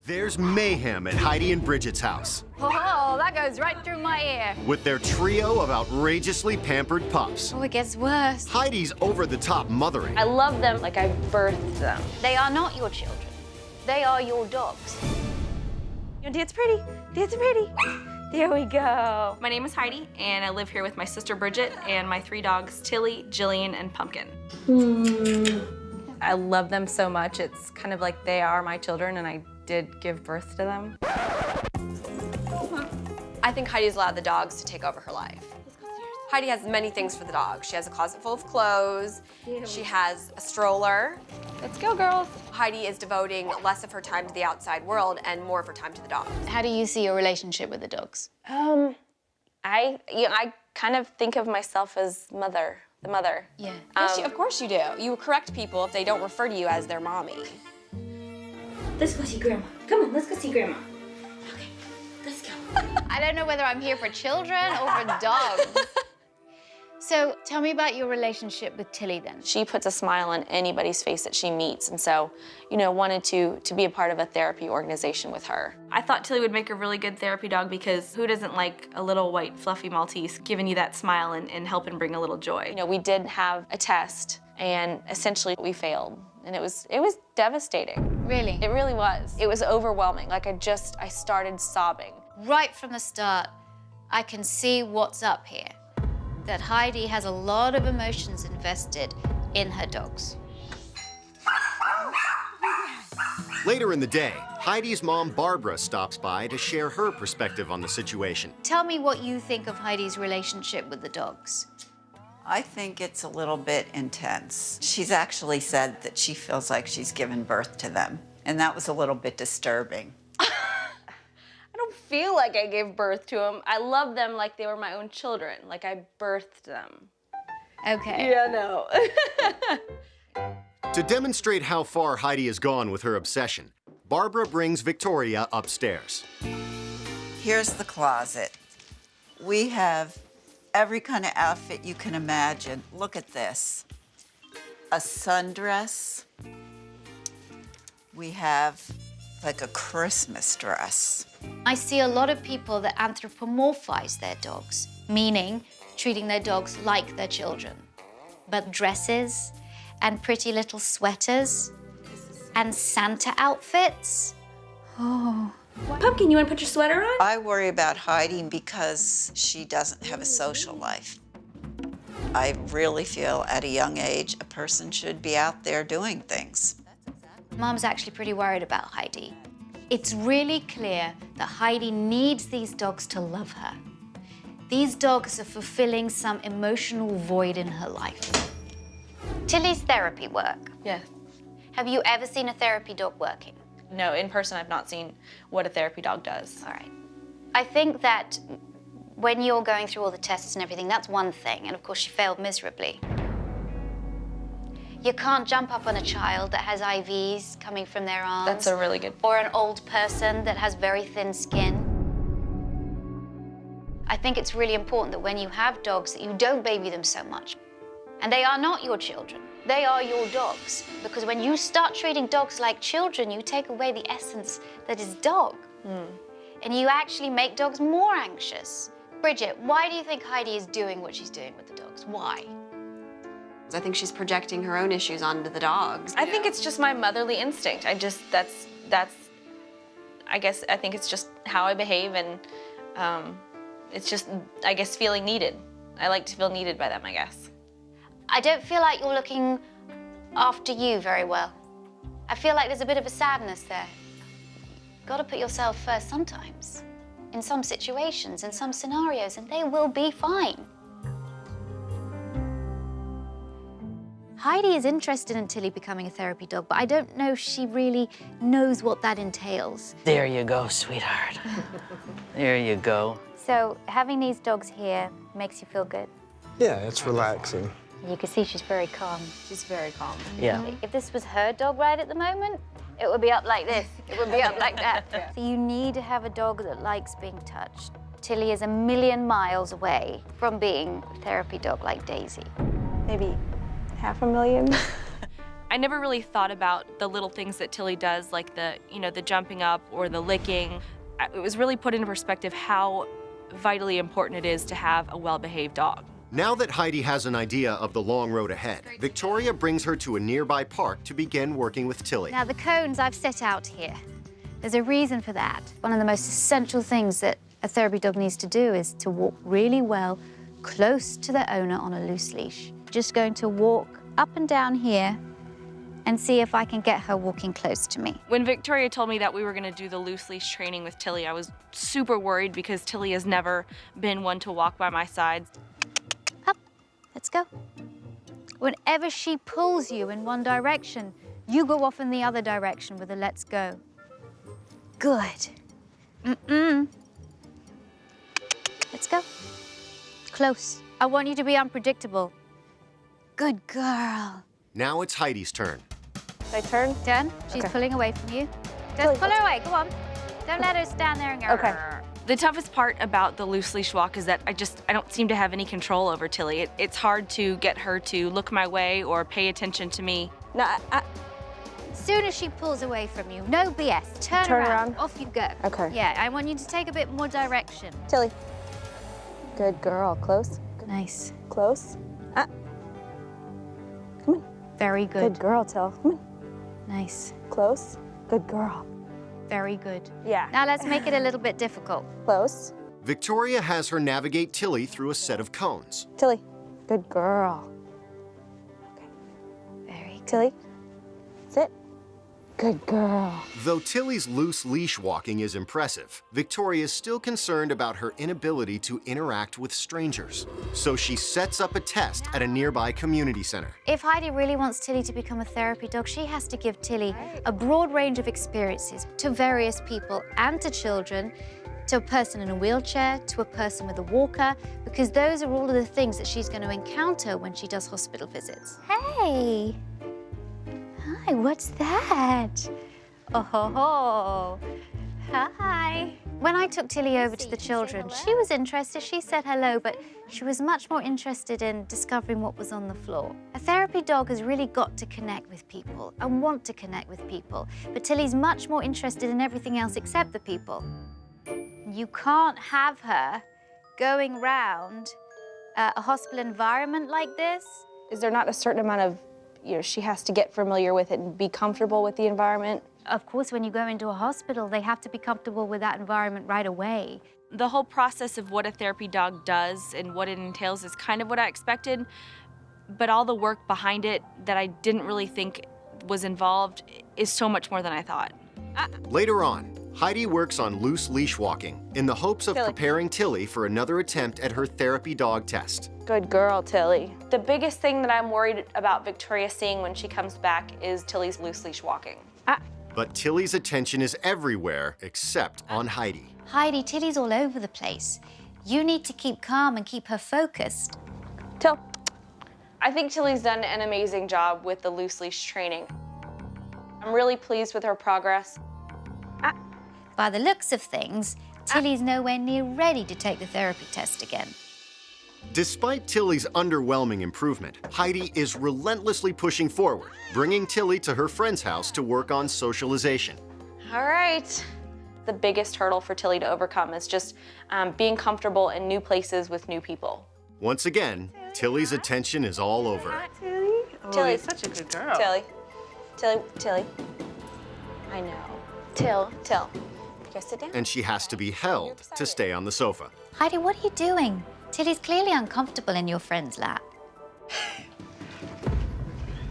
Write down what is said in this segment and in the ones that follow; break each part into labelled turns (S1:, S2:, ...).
S1: There's mayhem at Heidi and Bridget's house.
S2: Oh, that goes right through my ear.
S1: With their trio of outrageously pampered pups.
S2: Oh, it gets worse.
S1: Heidi's over-the-top mothering.
S3: I love them like I birthed them.
S2: They are not your children. They are your dogs.
S3: You dance pretty, dance pretty. There we go. My name is Heidi, and I live here with my sister Bridget and my 3 dogs, Tilly, Jillian, and Pumpkin. I love them so much. It's kind of like they are my children, and I did give birth to them.
S4: I think Heidi's allowed the dogs to take over her life. Heidi has many things for the dogs. She has a closet full of clothes. She has a stroller.
S3: Let's go, girls.
S4: Heidi is devoting less of her time to the outside world and more of her time to the dogs.
S2: How do you see your relationship with the dogs?
S3: I kind of think of myself as the mother.
S2: Yeah.
S4: Yes, of course you do. You correct people if they don't refer to you as their mommy.
S5: Let's go see Grandma. Come on, let's go see Grandma. Okay, let's go.
S2: I don't know whether I'm here for children or for dogs. So tell me about your relationship with Tilly then.
S3: She puts a smile on anybody's face that she meets, and so, wanted to be a part of a therapy organization with her. I thought Tilly would make a really good therapy dog because who doesn't like a little white fluffy Maltese giving you that smile and helping bring a little joy? We did have a test, and essentially we failed, and it was devastating.
S2: Really?
S3: It really was. It was overwhelming. Like I started sobbing.
S2: Right from the start, I can see what's up here. That Heidi has a lot of emotions invested in her dogs.
S1: Later in the day, Heidi's mom, Barbara, stops by to share her perspective on the situation.
S2: Tell me what you think of Heidi's relationship with the dogs.
S6: I think it's a little bit intense. She's actually said that she feels like she's given birth to them, and that was a little bit disturbing.
S3: I don't feel like I gave birth to them. I love them like they were my own children, like I birthed them.
S2: Okay.
S3: Yeah, no.
S1: To demonstrate how far Heidi has gone with her obsession, Barbara brings Victoria upstairs.
S6: Here's the closet. We have every kind of outfit you can imagine. Look at this. A sundress. We have like a Christmas dress.
S2: I see a lot of people that anthropomorphize their dogs, meaning treating their dogs like their children. But dresses and pretty little sweaters and Santa outfits. Oh.
S5: Pumpkin, you want to put your sweater on?
S6: I worry about Heidi because she doesn't have a social life. I really feel at a young age a person should be out there doing things.
S2: Mom's actually pretty worried about Heidi. It's really clear that Heidi needs these dogs to love her. These dogs are fulfilling some emotional void in her life. Tilly's therapy work.
S3: Yes.
S2: Have you ever seen a therapy dog working?
S3: No, in person I've not seen what a therapy dog does.
S2: All right. I think that when you're going through all the tests and everything, that's one thing, and of course she failed miserably. You can't jump up on a child that has IVs coming from their arms.
S3: That's a really good
S2: Or an old person that has very thin skin. I think it's really important that when you have dogs that you don't baby them so much. And they are not your children. They are your dogs. Because when you start treating dogs like children, you take away the essence that is dog. And you actually make dogs more anxious. Bridget, why do you think Heidi is doing what she's doing with the dogs? Why?
S4: I think she's projecting her own issues onto the dogs.
S3: I think it's just my motherly instinct. I guess I think it's just how I behave, and it's just, I guess, feeling needed. I like to feel needed by them, I guess.
S2: I don't feel like you're looking after you very well. I feel like there's a bit of a sadness there. You've got to put yourself first sometimes. In some situations, in some scenarios, and they will be fine. Heidi is interested in Tilly becoming a therapy dog, but I don't know if she really knows what that entails.
S7: There you go, sweetheart. There you go.
S2: So having these dogs here makes you feel good.
S8: Yeah, it's relaxing.
S2: You can see she's very calm.
S4: She's very calm.
S7: Yeah.
S2: If this was her dog right at the moment, it would be up like this. It would be up like that. Yeah. So you need to have a dog that likes being touched. Tilly is a million miles away from being a therapy dog like Daisy.
S3: Maybe 500,000. I never really thought about the little things that Tilly does, like the jumping up or the licking. It was really put into perspective how vitally important it is to have a well-behaved dog.
S1: Now that Heidi has an idea of the long road ahead, Victoria brings her to a nearby park to begin working with Tilly.
S2: Now, the cones I've set out here, there's a reason for that. One of the most essential things that a therapy dog needs to do is to walk really well, close to the owner on a loose leash. Just going to walk up and down here and see if I can get her walking close to me.
S3: When Victoria told me that we were gonna do the loose leash training with Tilly, I was super worried because Tilly has never been one to walk by my side.
S2: Up, let's go. Whenever she pulls you in one direction, you go off in the other direction with a let's go. Good. Let's go. Close. I want you to be unpredictable. Good girl.
S1: Now it's Heidi's turn.
S3: Did I turn?
S2: Turn. She's pulling away from you. Just pull her away. Go on. Don't let her stand there and go.
S3: Okay. The toughest part about the loose leash walk is that I don't seem to have any control over Tilly. It's hard to get her to look my way or pay attention to me.
S2: No, soon as she pulls away from you, no BS. Turn around. Off you go.
S3: Okay.
S2: Yeah, I want you to take a bit more direction.
S3: Tilly. Good girl. Close.
S2: Nice.
S3: Close.
S2: Very good.
S3: Good girl, Till. Come on.
S2: Nice.
S3: Close. Good girl.
S2: Very good.
S3: Yeah.
S2: Now let's make it a little bit difficult.
S3: Close.
S1: Victoria has her navigate Tilly through a set of cones.
S3: Tilly. Good girl.
S2: Very good.
S3: Tilly. Sit. Good girl.
S1: Though Tilly's loose leash walking is impressive, Victoria is still concerned about her inability to interact with strangers. So she sets up a test at a nearby community center.
S2: If Heidi really wants Tilly to become a therapy dog, she has to give Tilly a broad range of experiences to various people and to children, to a person in a wheelchair, to a person with a walker, because those are all of the things that she's going to encounter when she does hospital visits. Hey! Hi, what's that? Oh, ho, ho. Hi. When I took Tilly over to the children, she was interested. She said hello, but she was much more interested in discovering what was on the floor. A therapy dog has really got to connect with people and want to connect with people, but Tilly's much more interested in everything else except the people. You can't have her going round a hospital environment like this.
S3: Is there not a certain amount of, she has to get familiar with it and be comfortable with the environment?
S2: Of course, when you go into a hospital, they have to be comfortable with that environment right away.
S3: The whole process of what a therapy dog does and what it entails is kind of what I expected, but all the work behind it that I didn't really think was involved is so much more than I thought.
S1: Later on, Heidi works on loose leash walking in the hopes of preparing Tilly for another attempt at her therapy dog test.
S3: Good girl, Tilly. The biggest thing that I'm worried about Victoria seeing when she comes back is Tilly's loose leash walking.
S1: But Tilly's attention is everywhere except on Heidi.
S2: Heidi, Tilly's all over the place. You need to keep calm and keep her focused.
S3: Till. I think Tilly's done an amazing job with the loose leash training. I'm really pleased with her progress.
S2: By the looks of things, Tilly's nowhere near ready to take the therapy test again.
S1: Despite Tilly's underwhelming improvement, Heidi is relentlessly pushing forward, bringing Tilly to her friend's house to work on socialization.
S3: All right. The biggest hurdle for Tilly to overcome is just being comfortable in new places with new people.
S1: Once again, Tilly's attention is all over it.
S3: Tilly's
S9: such a good girl.
S3: Tilly. I know. Till. Go sit down.
S1: And she has to be held to stay on the sofa.
S2: Heidi, what are you doing? Tilly's clearly uncomfortable in your friend's lap.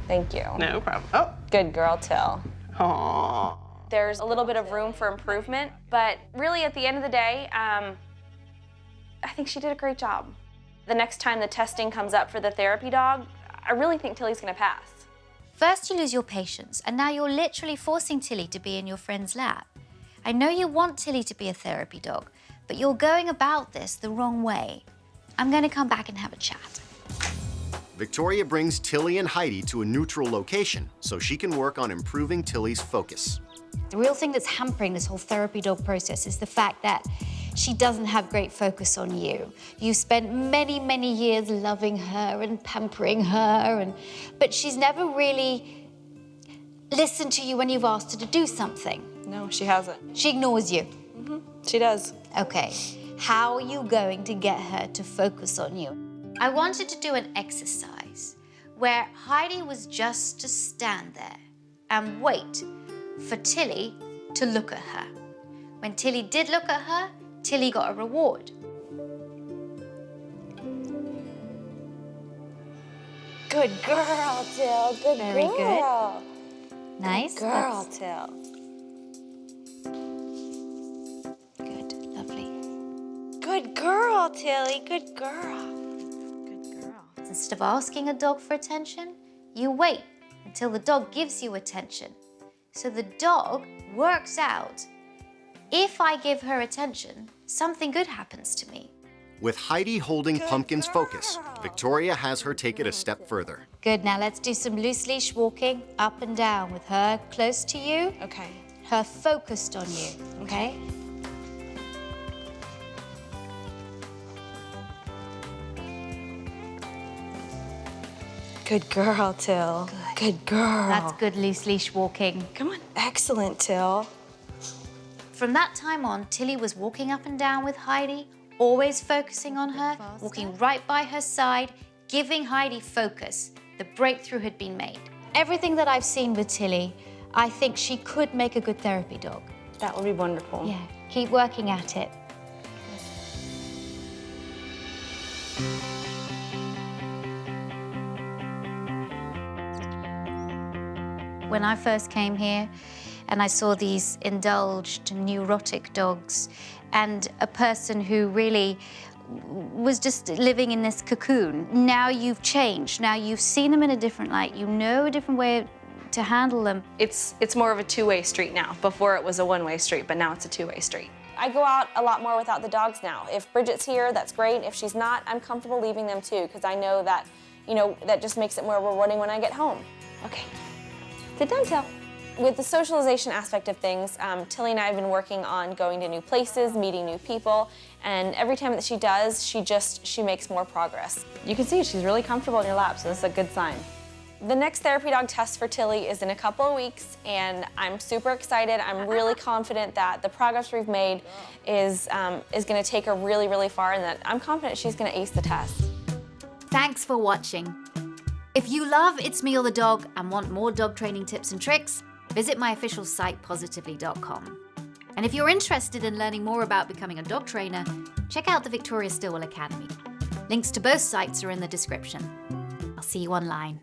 S3: Thank you.
S9: No problem. Oh.
S3: Good girl, Till.
S9: Aww.
S3: There's a little bit of room for improvement, but really at the end of the day, I think she did a great job. The next time the testing comes up for the therapy dog, I really think Tilly's gonna pass.
S2: First you lose your patience, and now you're literally forcing Tilly to be in your friend's lap. I know you want Tilly to be a therapy dog, but you're going about this the wrong way. I'm going to come back and have a chat.
S1: Victoria brings Tilly and Heidi to a neutral location so she can work on improving Tilly's focus.
S2: The real thing that's hampering this whole therapy dog process is the fact that she doesn't have great focus on you. You've spent many, many years loving her and pampering her, but she's never really listened to you when you've asked her to do something?
S3: No, she hasn't.
S2: She ignores you.
S3: She does.
S2: Okay, how are you going to get her to focus on you? I wanted to do an exercise where Heidi was just to stand there and wait for Tilly to look at her. When Tilly did look at her, Tilly got a reward.
S3: Good girl, Till. Good
S2: Very
S3: girl.
S2: Nice.
S3: Girl,
S2: That's
S3: Till.
S2: good, lovely.
S3: Good girl, Tilly. Good girl. Good girl.
S2: Instead of asking a dog for attention, you wait until the dog gives you attention. So the dog works out, if I give her attention, something good happens to me.
S1: With Heidi holding Pumpkin's focus, Victoria has her take it a step further.
S2: Good, now let's do some loose leash walking up and down with her close to you,
S3: Okay.
S2: her focused on you, okay?
S3: Good girl, Till. Good girl.
S2: That's good loose leash walking.
S3: Come on. Excellent, Till.
S2: From that time on, Tilly was walking up and down with Heidi, always focusing on her, walking right by her side, giving Heidi focus. The breakthrough had been made. Everything that I've seen with Tilly, I think she could make a good therapy dog.
S3: That would be wonderful.
S2: Yeah, keep working at it. When I first came here and I saw these indulged, neurotic dogs and a person who really was just living in this cocoon. Now you've changed. Now you've seen them in a different light. You know a different way to handle them.
S3: It's more of a two-way street now. Before it was a one-way street, but now it's a two-way street. I go out a lot more without the dogs now. If Bridget's here, that's great. If she's not, I'm comfortable leaving them too, because I know that, that just makes it more rewarding when I get home. Okay, sit down, Till. With the socialization aspect of things, Tilly and I have been working on going to new places, meeting new people, and every time that she does, she makes more progress. You can see she's really comfortable in your lap, so this is a good sign. The next therapy dog test for Tilly is in a couple of weeks, and I'm super excited. I'm really confident that the progress we've made is gonna take her really, really far, and that I'm confident she's gonna ace the test.
S2: Thanks for watching. If you love It's Me or the Dog and want more dog training tips and tricks, visit my official site, positively.com. And if you're interested in learning more about becoming a dog trainer, check out the Victoria Stilwell Academy. Links to both sites are in the description. I'll see you online.